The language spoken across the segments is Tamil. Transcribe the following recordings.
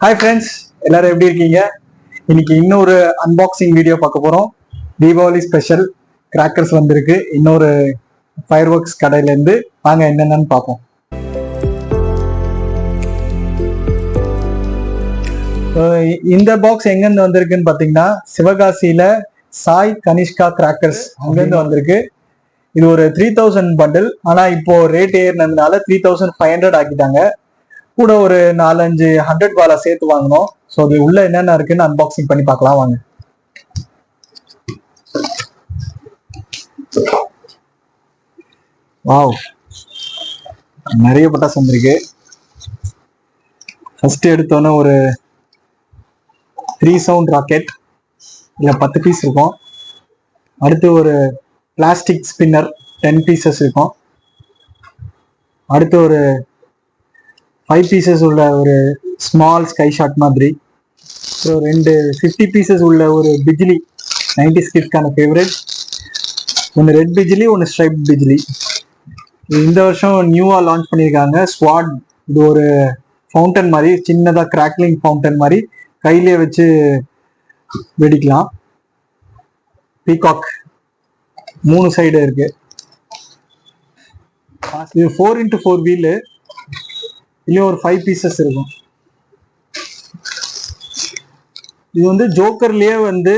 ஹாய் ஃப்ரெண்ட்ஸ், எல்லாரும் எப்படி இருக்கீங்க? இன்னைக்கு இன்னொரு அன்பாக்சிங் வீடியோ பார்க்க போறோம். தீபாவளி ஸ்பெஷல் கிராக்கர்ஸ் வந்திருக்கு இன்னொரு ஃபயர் ஒர்க்ஸ் கடையில இருந்து. வாங்க என்னென்னு பார்ப்போம். இந்த பாக்ஸ் எங்கிருந்து வந்திருக்குன்னு பாத்தீங்கன்னா சிவகாசியில சாய் கனிஷ்கா கிராக்கர்ஸ் அங்கிருந்து வந்திருக்கு. இது ஒரு 3000 பண்டில். ஆனா இப்போ ரேட் ஏறினதுனால 3500 ஆக்கிட்டாங்க. கூட ஒரு 4-5 100 வாலா சேர்த்து வாங்கணும். ஸோ அது உள்ள என்னென்ன இருக்குன்னு அன்பாக்சிங் பண்ணி பார்க்கலாம் வாங்க. வாவ், நிறைய பட்டாசு வந்திருக்கு. ஃபர்ஸ்ட் எடுத்தோன்னே ஒரு 3 சவுண்ட் ராக்கெட், இல்ல 10 பீஸ் இருக்கும். அடுத்து ஒரு பிளாஸ்டிக் ஸ்பின்னர் 10 பீசஸ் இருக்கும். அடுத்து ஒரு 5 பீசஸ் உள்ள ஒரு ஸ்மால் ஸ்கை ஷாட் மாதிரி. அப்புறம் 2 50 பீசஸ் உள்ள ஒரு பிஜிலி 90s கிட்ஸ்க்கான ஃபேவரட். ஒன்று ரெட் பிஜிலி, ஒன்று ஸ்ட்ரைப் பிஜிலி. இந்த வருஷம் நியூவா லான்ச் பண்ணியிருக்காங்க ஸ்வாட். இது ஒரு ஃபவுண்டன் மாதிரி, சின்னதா கிராக்லிங் ஃபவுண்டன் மாதிரி கையிலே வச்சு வெடிக்கலாம். பீகாக் 3 சைடு இருக்கு. இது 4x4 வீலு. இதுலயும் ஒரு 5 பீசஸ் இருக்கும். இது வந்து ஜோக்கர்லயே வந்து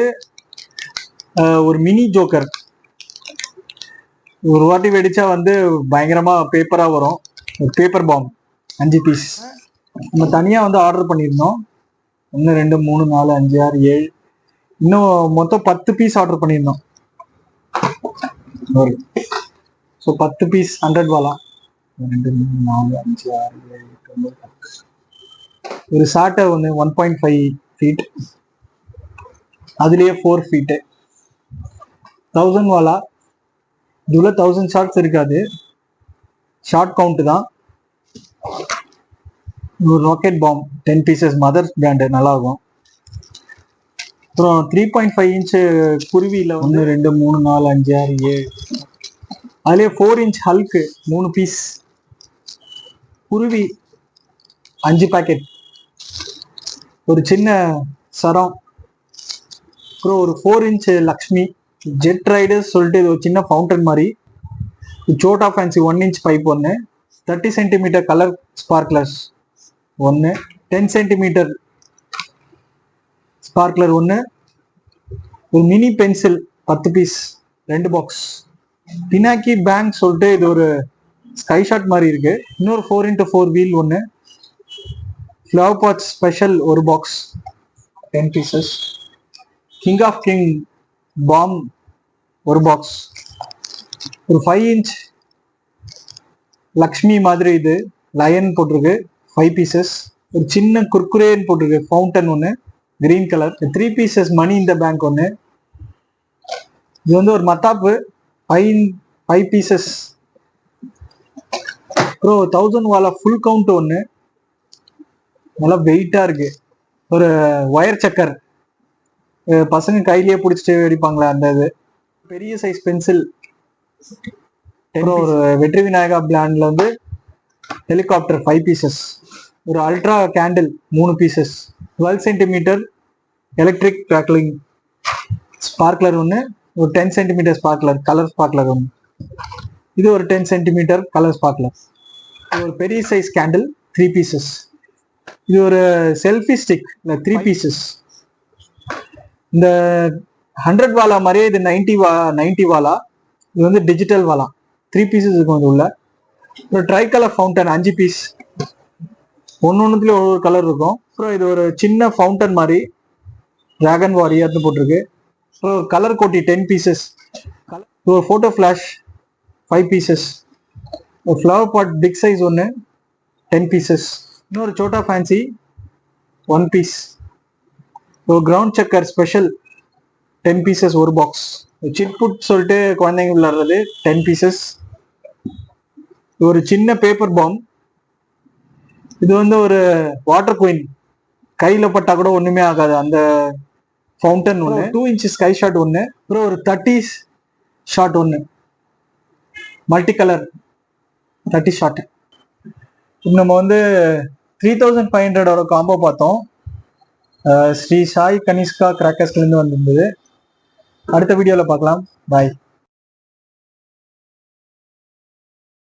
ஒரு மினி ஜோக்கர். ஒரு வாட்டி வெடிச்சா வந்து பயங்கரமா பேப்பரா வரும். ஒரு பேப்பர் பாம் 5 பீஸ் நம்ம தனியா வந்து ஆர்டர் பண்ணியிருந்தோம். 1 2 3 4 5 6 7 இன்னும் மொத்தம் 10 பீஸ் ஆர்டர் பண்ணியிருந்தோம். ஸோ 10 பீஸ் 100 வாலா. 2 3 4 5 6 7 8 9 10. ஒரு சாட்டை ஒன்று 1.5 ஃபீட், அதுலயே 4 ஃபீட்டு. 1000 வாலா. இதுல 1000 ஷார்ட்ஸ் இருக்காது, ஷார்ட் கவுண்ட் தான். ஒரு rocket bomb 10 pieces, mother's brand, நல்லா இருக்கும். அப்புறம் 3.5 இன்ச் குருவியில 1 2 3 4 5 6 7, அதுலயே 4 இன்ச் ஹல்க்கு 3 பீஸ். குருவி 5 பேக்கெட். ஒரு சின்ன சரம். அப்புறம் ஒரு 4 இன்ச் லக்ஷ்மி ஜெட் ரைடர்ஸ் சொல்லிட்டு இது ஒரு சின்ன ஃபவுண்டன் மாதிரி. சோட்டா ஃபேன்சி 1 இன்ச் பைப் ஒன்று. 30 சென்டிமீட்டர் கலர் ஸ்பார்க்லர்ஸ் ஒன்று. 10 சென்டிமீட்டர் ஸ்பார்க்லர் ஒன்று. ஒரு மினி பென்சில் 10 பீஸ், 2 பாக்ஸ். பினாக்கி பேங்க் சொல்லிட்டு இது ஒரு ஸ்கை ஷாட் மாதிரி இருக்கு. இன்னொரு 4x4 வீல் ஒன்று. ஃப்ளவர் பாட் ஸ்பெஷல் ஒரு box 10 pieces. King of king bomb ஒரு பாக்ஸ். ஒரு 5 இன்ச் லக்ஷ்மி மாதிரி, இது லயன் போட்டிருக்கு, 5 பீசஸ். ஒரு சின்ன குர்குரேன்னு போட்டிருக்கு ஃபவுண்டன் ஒன்று, கிரீன் கலர். 3 பீசஸ் மணி இந்த பேங்க் ஒன்று. இது வந்து ஒரு மத்தாப்பு 5 பீசஸ். அப்புறம் 1000 வாலா ஃபுல் கவுண்ட் ஒன்று, நல்லா வெயிட்டா இருக்கு. ஒரு ஒயர் சக்கர், பசங்க கையிலேயே பிடிச்சிட்டு வெடிப்பாங்களா அந்த இது. பெரிய சைஸ் பென்சில். அப்புறம் ஒரு வெற்றி விநாயகா பிராண்ட்ல வந்து ஹெலிகாப்டர் 5 பீசஸ். ஒரு ultra candle 3 pieces. 12 centimetre electric crackling sparkler ஒன்று. ஒரு 10 சென்டிமீட்டர் ஸ்பார்க்லர், கலர் ஸ்பார்க்லர் ஒன்று. இது ஒரு 10 சென்டிமீட்டர் கலர் ஸ்பார்க்லர். ஒரு பெரிய சைஸ் கேண்டில் 3 பீசஸ். இது ஒரு செல்ஃபி ஸ்டிக் 3 பீசஸ். இந்த 100 வாலா மாதிரியே இது 90 வாலா. இது வந்து டிஜிட்டல் வாலா. 3 பீசஸ் இருக்கும் இது உள்ள. ஒரு ட்ரை கலர் ஃபவுண்டன் 5 பீஸ். ஒன்னொன்னுலயும் ஒரு கலர் இருக்கும். அப்புறம் இது ஒரு சின்ன ஃபவுண்டன் மாதிரி, டிராகன் வாரியர்னு போட்டிருக்கு. அப்புறம் கலர் கோட்டி 10 பீசஸ். ஒரு போட்டோ ஃபிளாஷ் 5 பீசஸ். ஒரு ஃப்ளவர் பாட் பிக் சைஸ் ஒன்று 10 பீசஸ். இன்னொரு சோட்டா ஃபேன்சி 1 பீஸ். ஒரு கிரவுண்ட் சக்கர் ஸ்பெஷல் 10 பீசஸ் ஒரு பாக்ஸ். சிட் புட் சொல்லிட்டு குழந்தைங்க விளையாடுறது 10 பீசஸ். ஒரு சின்ன பேப்பர் பாம். இது வந்து ஒரு வாட்டர் குயின், கையில பட்டா கூட ஒண்ணுமே ஆகாது அந்த ஃபவுண்டன் ஒன்று. 2 இன்ச் ஸ்கை ஷாட் ஒன்று. அப்புறம் ஒரு 30 ஷாட் ஒன்று, மல்டி கலர் 30 ஷாட். நம்ம வந்து 3500 காம்போ பார்த்தோம். ஸ்ரீ சாய் கனிஷ்கா கிராக்கர்ஸ்லேருந்து வந்திருந்தது. அடுத்த வீடியோவில் பார்க்கலாம். பாய்.